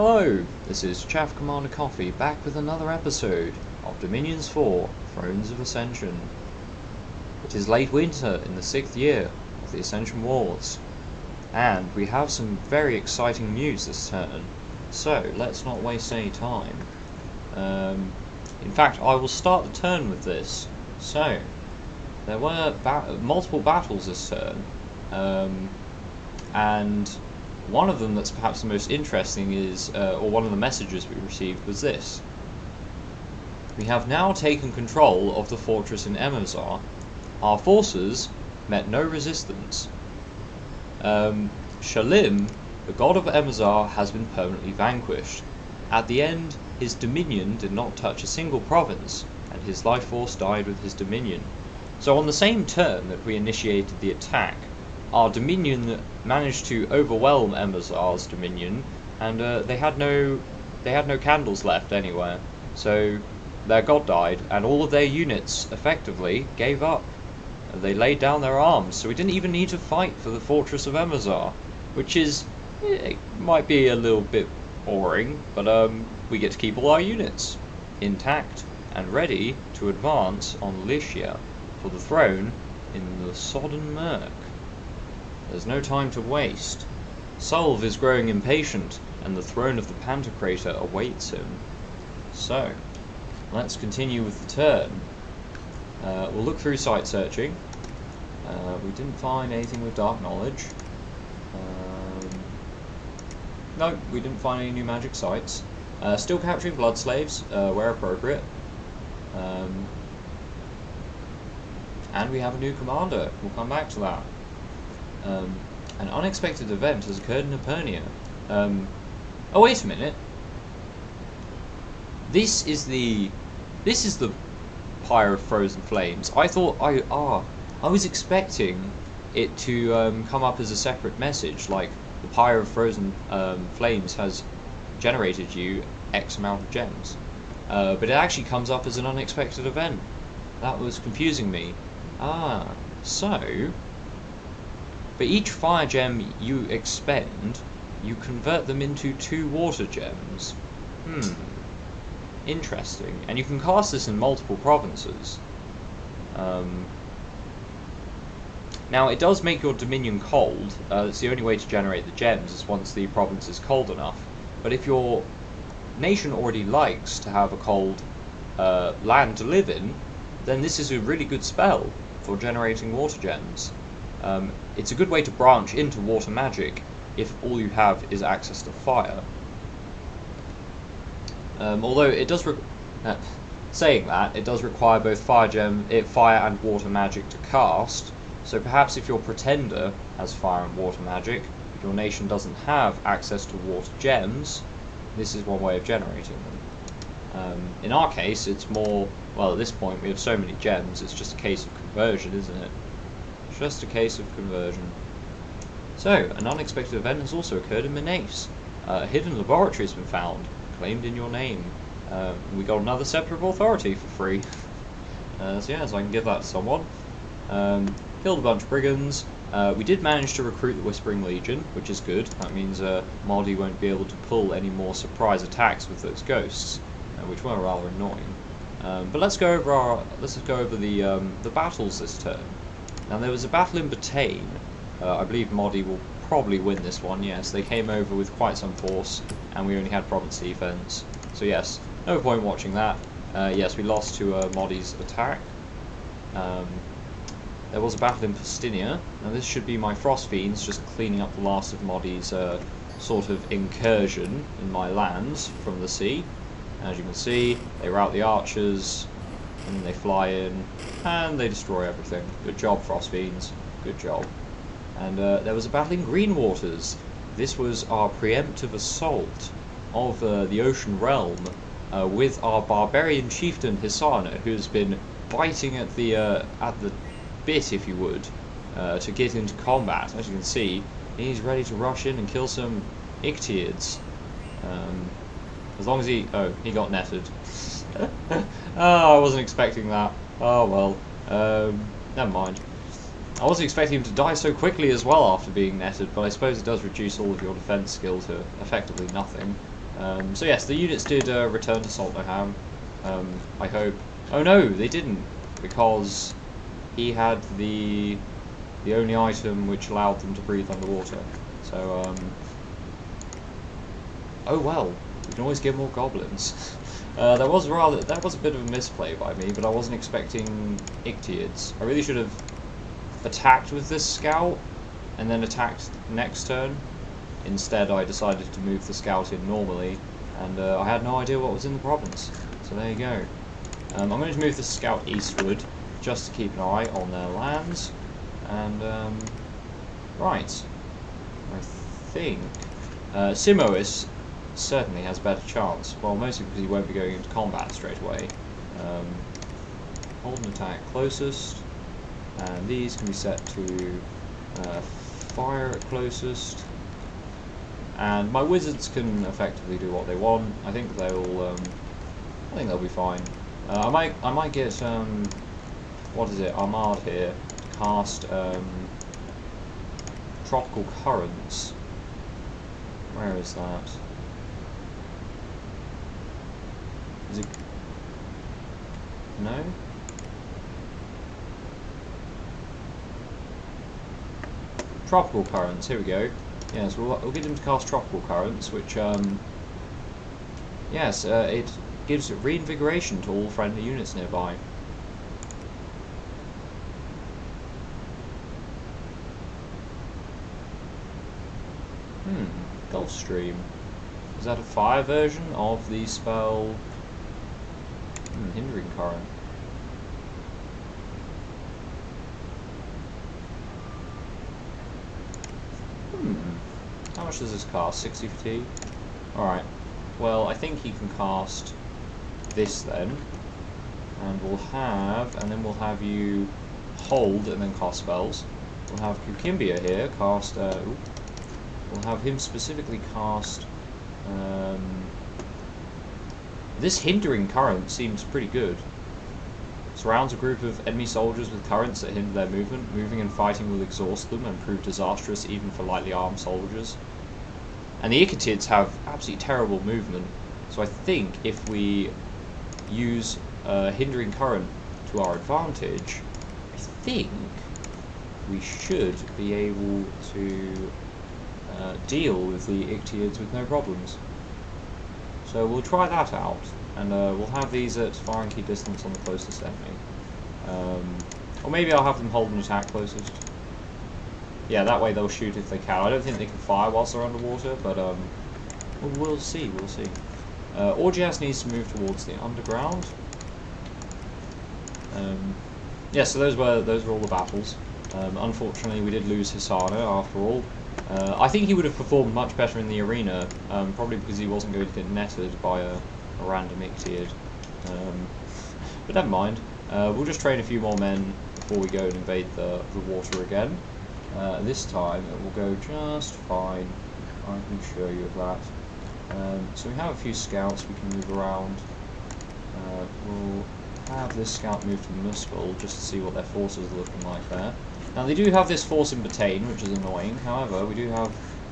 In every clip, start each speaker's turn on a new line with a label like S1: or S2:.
S1: Hello, this is Chaff Commander Coffee back with another episode of Dominions4 Thrones of Ascension. It is late winter in the 6th year of the Ascension Wars, and we have some very exciting news this turn, so let's not waste any time. In fact, I will start the turn with this. So, there were multiple battles this turn, and one of them that's perhaps the most interesting is, or one of the messages we received was this. We have now taken control of the fortress in Emazar. Our forces met no resistance. Shalim, the god of Emazar, has been permanently vanquished. At the end, his dominion did not touch a single province, and his life force died with his dominion. So on the same turn that we initiated the attack, our dominion managed to overwhelm Emazar's dominion, and they had no candles left anywhere. So their god died, and all of their units effectively gave up. They laid down their arms, so we didn't even need to fight for the fortress of Emazar, which is, it might be a little bit boring, but we get to keep all our units intact and ready to advance on Lycia for the throne in the sodden murk. There's no time to waste. Solve is growing impatient, and the throne of the Pantocrator awaits him. So, let's continue with the turn. We'll look through site searching. We didn't find anything with dark knowledge. No, we didn't find any new magic sites. Still capturing blood slaves where appropriate. And we have a new commander. We'll come back to that. An unexpected event has occurred in Epernia. Oh, wait a minute. This is the Pyre of Frozen Flames. I thought I was expecting it to come up as a separate message, like the Pyre of Frozen Flames has generated you X amount of gems. But it actually comes up as an unexpected event. That was confusing me. So for each fire gem you expend, you convert them into 2 water gems. Interesting. And you can cast this in multiple provinces. Now, it does make your dominion cold. That's the only way to generate the gems, is once the province is cold enough. But if your nation already likes to have a cold land to live in, then this is a really good spell for generating water gems. It's a good way to branch into water magic if all you have is access to fire. Although it does, saying that, it does require both fire and water magic to cast. So perhaps if your pretender has fire and water magic, but your nation doesn't have access to water gems, this is one way of generating them. In our case, it's more, well, at this point we have so many gems, it's just a case of conversion, isn't it? Just a case of conversion. So, an unexpected event has also occurred in Menace. A hidden laboratory has been found, claimed in your name. We got another Scepter of Authority for free. So I can give that to someone. Killed a bunch of brigands. We did manage to recruit the Whispering Legion, which is good. That means Moldy won't be able to pull any more surprise attacks with those ghosts, which were rather annoying. But let's go over the battles this turn. Now, there was a battle in Batagne. I believe Moldy will probably win this one. Yes, they came over with quite some force, and we only had province defense. So yes, no point watching that. Yes, we lost to Moldy's attack. There was a battle in Pustinia. Now this should be my Frost Fiends just cleaning up the last of Moldy's sort of incursion in my lands from the sea. As you can see, they rout the archers, and then they fly in, and they destroy everything. Good job, Frost Fiends. Good job. And there was a battle in Green Waters. This was our preemptive assault of the Ocean Realm with our barbarian chieftain Hisana, who's been biting at the bit, if you would, to get into combat. As you can see, he's ready to rush in and kill some Ictiids. As long as he got netted. Oh, I wasn't expecting that. Oh well. Never mind. I wasn't expecting him to die so quickly as well after being netted, but I suppose it does reduce all of your defense skill to effectively nothing. So yes, the units did return to Saltnaham. I hope. Oh no, they didn't, because he had the only item which allowed them to breathe underwater. So oh well, we can always get more goblins. That was a bit of a misplay by me, but I wasn't expecting Ictiids. I really should have attacked with this scout and then attacked next turn. Instead, I decided to move the scout in normally, and I had no idea what was in the province. So there you go. I'm going to move the scout eastward just to keep an eye on their lands. And right, I think Simois certainly has a better chance. Well, mostly because he won't be going into combat straight away. Hold an attack closest, and these can be set to fire at closest. And my wizards can effectively do what they want. I think they'll be fine. I might get what is it, Armad here to cast Tropical Currents. Where is that? Is it? No? Tropical Currents, here we go. Yes, we'll get him to cast Tropical Currents, which, yes, it gives reinvigoration to all friendly units nearby. Gulf Stream. Is that a fire version of the spell? Hindering Current. How much does this cost? 60 fatigue? Alright. Well, I think he can cast this then. And we'll have you hold and then cast spells. We'll have Kukimbia here cast, we'll have him specifically cast, this Hindering Current seems pretty good. Surrounds a group of enemy soldiers with currents that hinder their movement. Moving and fighting will exhaust them and prove disastrous even for lightly armed soldiers. And the Ictiids have absolutely terrible movement, so I think if we use Hindering Current to our advantage, I think we should be able to deal with the Ictiids with no problems. So we'll try that out, and we'll have these at firing key distance on the closest enemy. Or maybe I'll have them hold an attack closest. Yeah, that way they'll shoot if they can. I don't think they can fire whilst they're underwater, but we'll see, we'll see. Orgias needs to move towards the underground. Yeah, so those were all the battles. Unfortunately, we did lose Hisana after all. I think he would have performed much better in the arena, probably because he wasn't going to get netted by a random Ictiid. But never mind. We'll just train a few more men before we go and invade the water again. This time it will go just fine. I can show you of that. So we have a few scouts we can move around. We'll have this scout move to Muspel just to see what their forces are looking like there. Now they do have this force in Batagne, which is annoying. However, we do have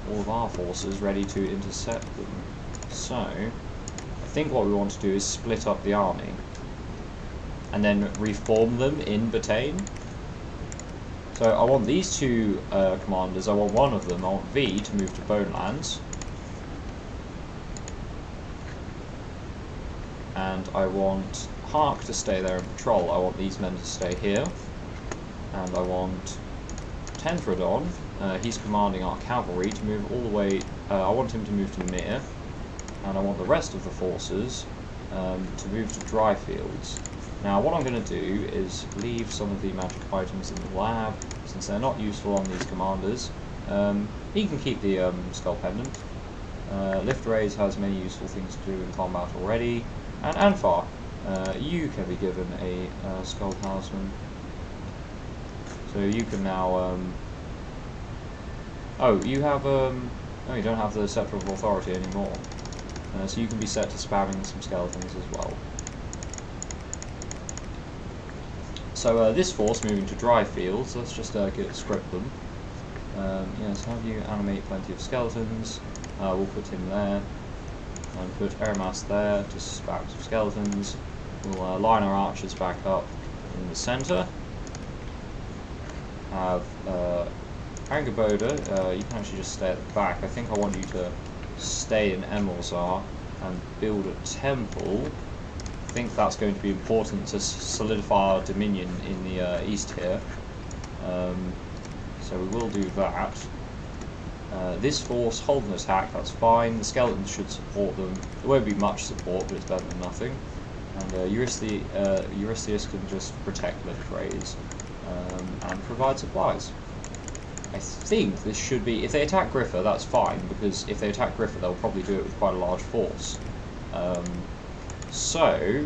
S1: all of our forces ready to intercept them. So I think what we want to do is split up the army and then reform them in Batagne. So I want these two commanders, I want one of them, I want V to move to Bonelands. And I want Hark to stay there and patrol. I want these men to stay here. And I want Tenthredon, he's commanding our cavalry, to move all the way, I want him to move to Mir. And I want the rest of the forces to move to Dryfields. Now what I'm going to do is leave some of the magic items in the lab, since they're not useful on these commanders. He can keep the Skull Pendant. Lift Raise has many useful things to do in combat already. And Anfar, you can be given a Skull Talisman. So you can now, oh, you have, no, you don't have the Scepter of Authority anymore. So you can be set to spamming some skeletons as well. So this force moving to Dryfields, let's just script them. Yes, have you animate plenty of skeletons. We'll put him there. and put air mass there to spam some skeletons. We'll line our archers back up in the centre. Have Angerboda, you can actually just stay at the back. I think I want you to stay in Emilzar and build a temple. I think that's going to be important to solidify our dominion in the east here. So we will do that. This force hold an attack, that's fine. The skeletons should support them. There won't be much support, but it's better than nothing. And Eurystheus can just protect Literates and provide supplies. I think this should be, if they attack Griffa, that's fine, because if they attack Griffa, they'll probably do it with quite a large force. So, I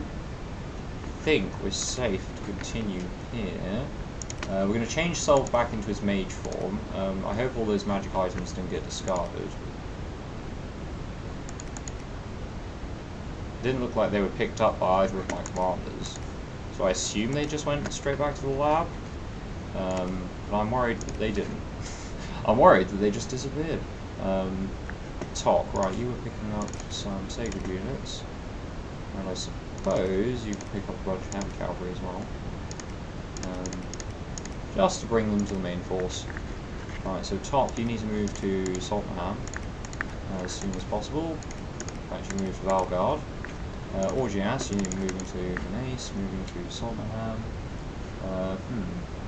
S1: think we're safe to continue here. We're going to change Solve back into his mage form. I hope all those magic items didn't get discarded. Didn't look like they were picked up by either of my commanders, so I assume they just went straight back to the lab. But I'm worried that they didn't. I'm worried that they just disappeared. Tok, right, you were picking up some sacred units, and I suppose you could pick up a bunch of heavy cavalry as well. Just to bring them to the main force. Right, so Tok, you need to move to Saltnaham as soon as possible. In fact, you move to Valgard. Orgias, you need to move into Mace, moving to Saltnaham.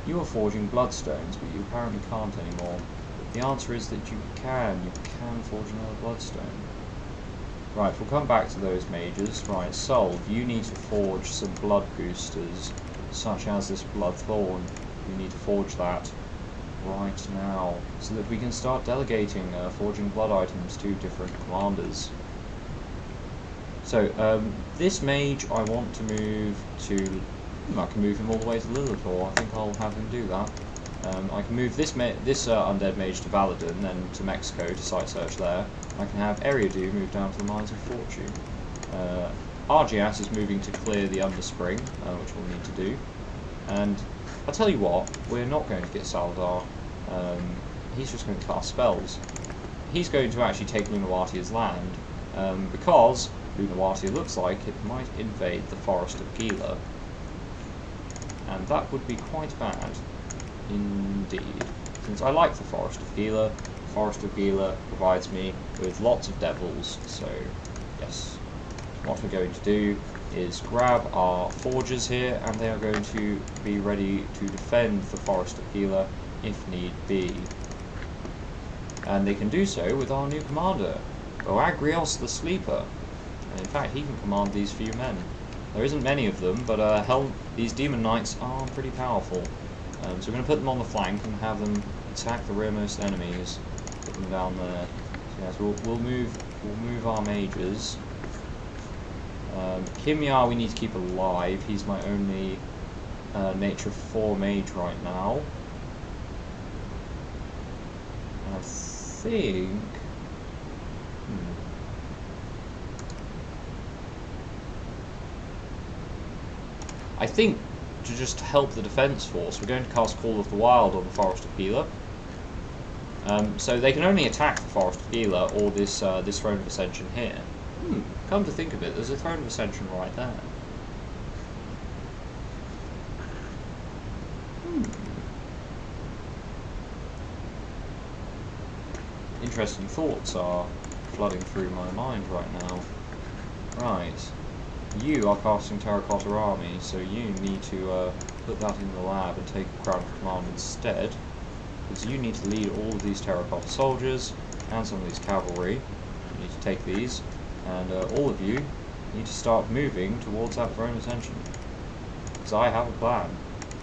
S1: You are forging bloodstones, but you apparently can't anymore. The answer is that you can forge another bloodstone. Right, we'll come back to those mages. Right, Solve, you need to forge some blood boosters, such as this Bloodthorn. You need to forge that right now, so that we can start delegating forging blood items to different commanders. So, this mage I want to move to... I can move him all the way to Lilithor. I think I'll have him do that. I can move this undead mage to Valadin, then to Mexico to site search there. I can have Eriadu move down to the Mines of Fortune. Argias is moving to clear the Underspring, which we'll need to do. And I'll tell you what, we're not going to get Saladar. He's just going to cast spells. He's going to actually take Lunawatia's land, because Lunawatia looks like it might invade the Forest of Gila. And that would be quite bad, indeed. Since I like the Forest of Gila, the Forest of Gila provides me with lots of devils, so yes. What we're going to do is grab our forgers here, and they are going to be ready to defend the Forest of Gila if need be. And they can do so with our new commander, Oagrios the Sleeper. And in fact, he can command these few men. There isn't many of them, but these Demon Knights are pretty powerful. So we're going to put them on the flank and have them attack the rearmost enemies. Put them down there. So yes, we'll move our mages. Kimyar we need to keep alive. He's my only Nature 4 mage right now. And I think... I think to just help the defense force, we're going to cast Call of the Wild on the Forest of Gila. So they can only attack the Forest of Gila or this Throne of Ascension here. Come to think of it, there's a Throne of Ascension right there. Interesting thoughts are flooding through my mind right now. Right. You are casting Terracotta Army, so you need to put that in the lab and take Crown of Command instead, because you need to lead all of these Terracotta soldiers and some of these cavalry. You need to take these, and all of you need to start moving towards that Throne Ascension. Because I have a plan.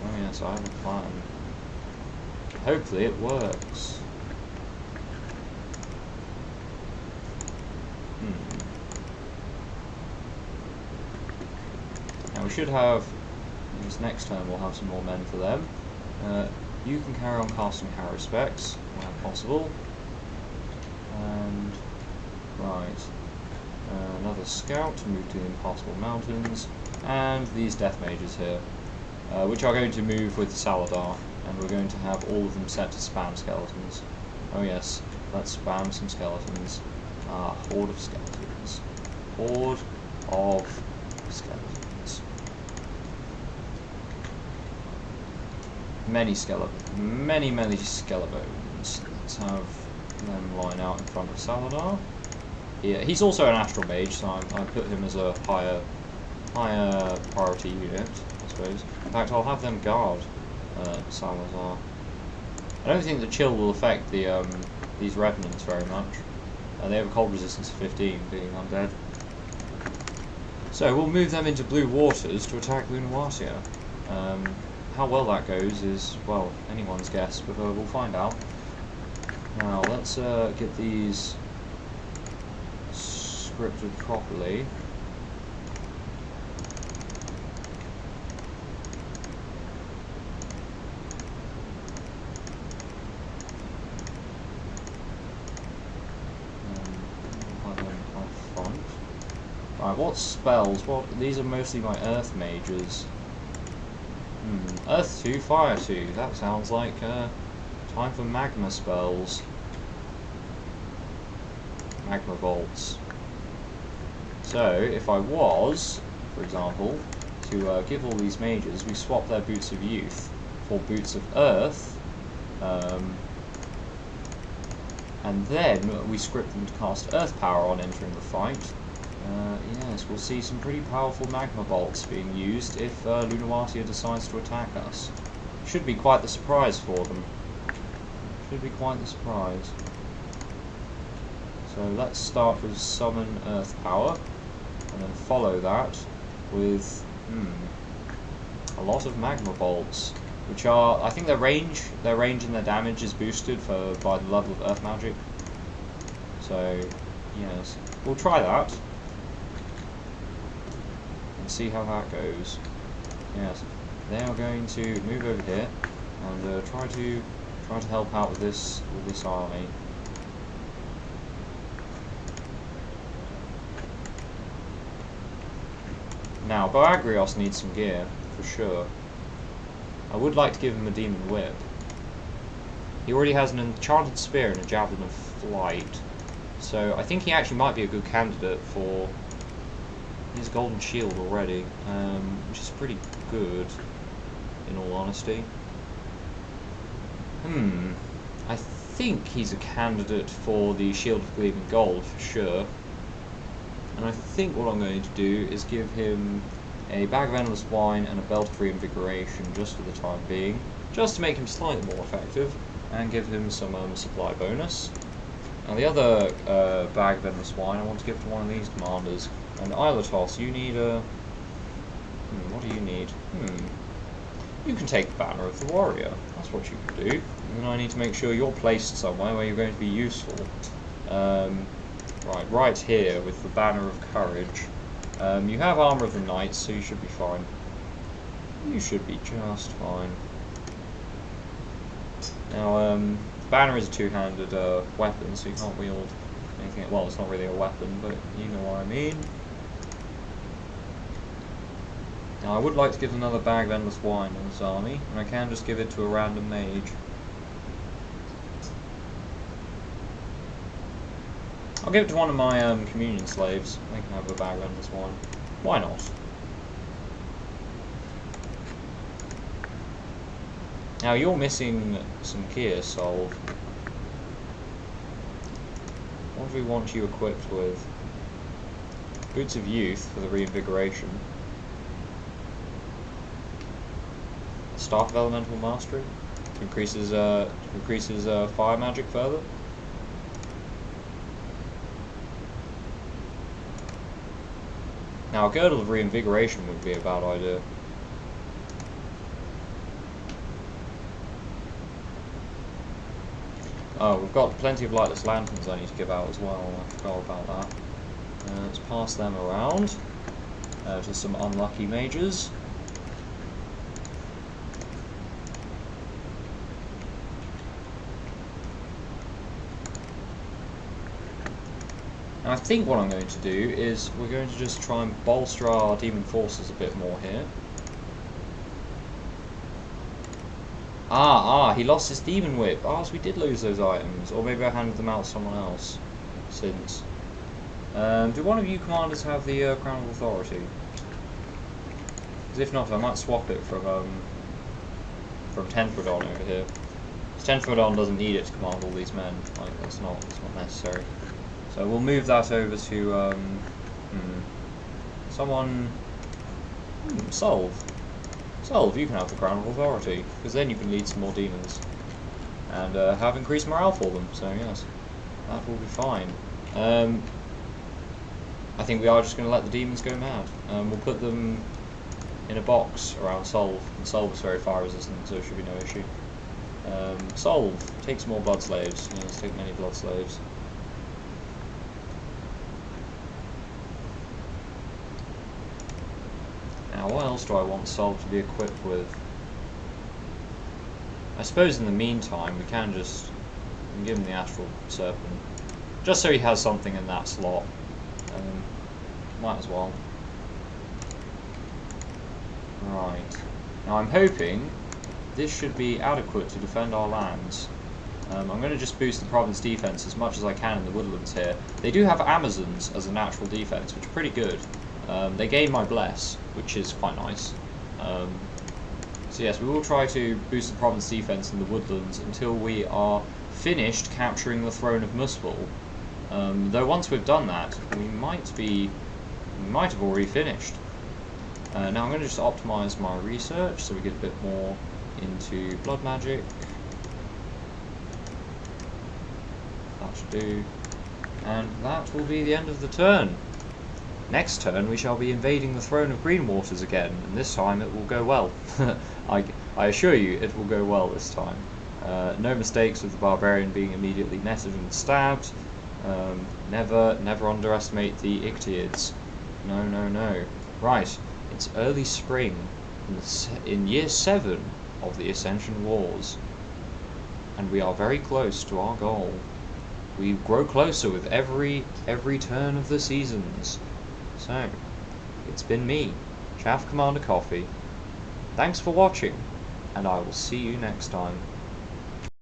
S1: Oh yes, I have a plan. Hopefully it works. Now we should have, this next turn we'll have some more men for them. You can carry on casting Haruspecs where possible. And, right, another scout to move to the Impassable Mountains. And these Death Mages here, which are going to move with Saladar. And we're going to have all of them set to spam skeletons. Oh yes, let's spam some skeletons. Horde of skeletons. Horde of skeletons. Many skeletons. Many skeletons. Let's have them line out in front of Saladar. Yeah, he's also an astral mage, so I put him as a higher priority unit, I suppose. In fact, I'll have them guard Salazar. I don't think the chill will affect the these revenants very much. They have a cold resistance of 15, being undead. So we'll move them into blue waters to attack Lunawasia. How well that goes is, well, anyone's guess, but we'll find out. Now let's get these scripted properly. Right, what spells? These are mostly my Earth mages. Earth 2, Fire 2. That sounds like time for magma spells. Magma bolts. So, if I was, for example, to give all these mages, we swap their Boots of Youth for Boots of Earth, and then we script them to cast Earth Power on entering the fight. Yes, we'll see some pretty powerful magma bolts being used if Lunawasia decides to attack us. Should be quite the surprise for them. Should be quite the surprise. So let's start with summon Earth Power, and then follow that with a lot of magma bolts, which are, I think their range and their damage is boosted by the level of Earth magic. So yes, we'll try that. And see how that goes. Yes, they are going to move over here and try to help out with this army. Now, Boagrios needs some gear for sure. I would like to give him a Demon Whip. He already has an Enchanted Spear and a Javelin of Flight, so I think he actually might be a good candidate for his Golden Shield already, which is pretty good, in all honesty. I think he's a candidate for the Shield of Gleaming Gold for sure. And I think what I'm going to do is give him a Bag of Endless Wine and a Belt of Reinvigoration just for the time being, just to make him slightly more effective, and give him some supply bonus. Now the other Bag of Endless Wine I want to give to one of these commanders. And Islatos, you need a... what do you need? You can take the Banner of the Warrior. That's what you can do. And then I need to make sure you're placed somewhere where you're going to be useful. Right here with the Banner of Courage. You have Armor of the Knights, so you should be fine. You should be just fine. Now, Banner is a two-handed weapon, so you can't wield anything. Well, it's not really a weapon, but you know what I mean. Now, I would like to give another Bag of Endless Wine in this army, and I can just give it to a random mage. I'll give it to one of my communion slaves. They can have a Bag of Endless Wine. Why not? Now, you're missing some gear, Sol. What do we want you equipped with? Boots of Youth for the reinvigoration. Staff of Elemental Mastery increases fire magic further. Now, a Girdle of Reinvigoration would be a bad idea. Oh, we've got plenty of Lightless Lanterns I need to give out as well. I forgot about that. Let's pass them around to some unlucky mages. And I think what I'm going to do is we're going to just try and bolster our demon forces a bit more here. He lost his Demon Whip. So we did lose those items. Or maybe I handed them out to someone else since. Do one of you commanders have the Crown of Authority? Because if not, I might swap it from 10th Radon over here. 10th Radon doesn't need it to command all these men. Like, that's not necessary. So we'll move that over to someone. Solve. Solve, you can have the Crown of Authority, because then you can lead some more demons and have increased morale for them. So yes, that will be fine. I think we are just going to let the demons go mad. We'll put them in a box around Solve, and Solve is very fire resistant, so it should be no issue. Solve, take some more blood slaves. Yeah, let's take many blood slaves. Now, what else do I want Solve to be equipped with? I suppose in the meantime we can give him the Astral Serpent, just so he has something in that slot. Might as well. Right. Now I'm hoping this should be adequate to defend our lands. I'm going to just boost the province defense as much as I can in the woodlands here. They do have Amazons as a natural defense, which are pretty good. They gain my Bless, which is quite nice. So yes, we will try to boost the province defense in the woodlands until we are finished capturing the throne of Muspel. Though once we've done that, we might have already finished. Now I'm going to just optimize my research so we get a bit more into blood magic. That should do. And that will be the end of the turn. Next turn we shall be invading the throne of Green Waters again, and this time it will go well. I assure you it will go well this time. No mistakes with the barbarian being immediately netted and stabbed. Never underestimate the Ictiids. No, no, no. Right, it's early spring in year 7 of the Ascension Wars, and we are very close to our goal. We grow closer with every turn of the seasons. So, it's been me, Chaff Commander Coffee. Thanks for watching, and I will see you next time.